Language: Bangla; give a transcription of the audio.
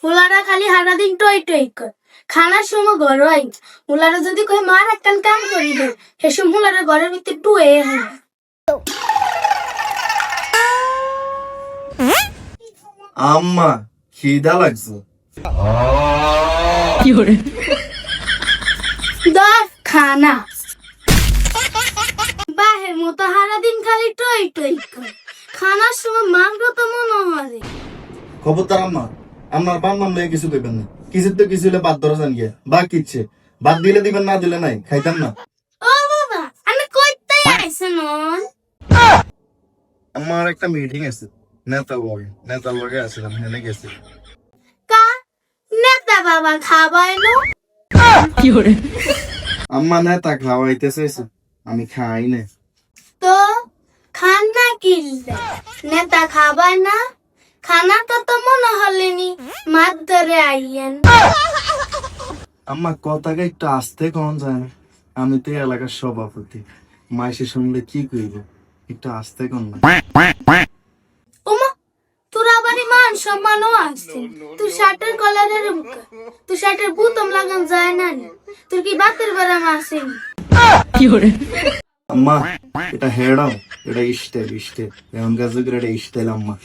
হুলারা খালি সারা দিন টই টই কর খানার সময় ঘর হয় হুলারা যদি কই মার একটান কাম করি দে সেসব হুলারা ঘরের ভিতরে টুয়ে হয় আম্মা খিদা লাগছে। দশ খানা বাহের মতো সারা দিন খালি টই টই কর খানার সময় মাংস তো মনে হয় খবরদার আম্মা, আমার বান নাম লেগে কিছু দেবেন না। কিছু তো কিছু হলে বাদ ধরেছেন গিয়ে বা কিচ্ছে বাদ দিলে দিবেন, না দিলে নাই, খাইতাম না। ও বাবা আমি কইতে আইছে নন আমার একটা মিটিং আছে নেতার লগে আসছিলাম, হেনে গেছি। কা নেতা বাবা খাবাইলো আম্মা নেতা খাওয়াইতে চাইছে, আমি খাই না। তো খানা কিনলে নেতা খাবার না খানা তো মনে হলেনি মাছ ধরে আইয়েন আম্মা কথাকে একটু আস্তে কম যায় না? আমি তো এই এলাকার সভাপতি, মাইসে শুনলে কি কইব? একটু আস্তে কম না? ওমা তোর আবার মান সম্মানও আছে তুই শার্টের কলারের তুই শার্টের বুতম লাগান যায় না নি? তোর কি বাতের বেড়াম আসেনি আম্মা এটা হেডাও, এটা স্টাইল এমন কাজ করে এটা স্টাইল আম্মা।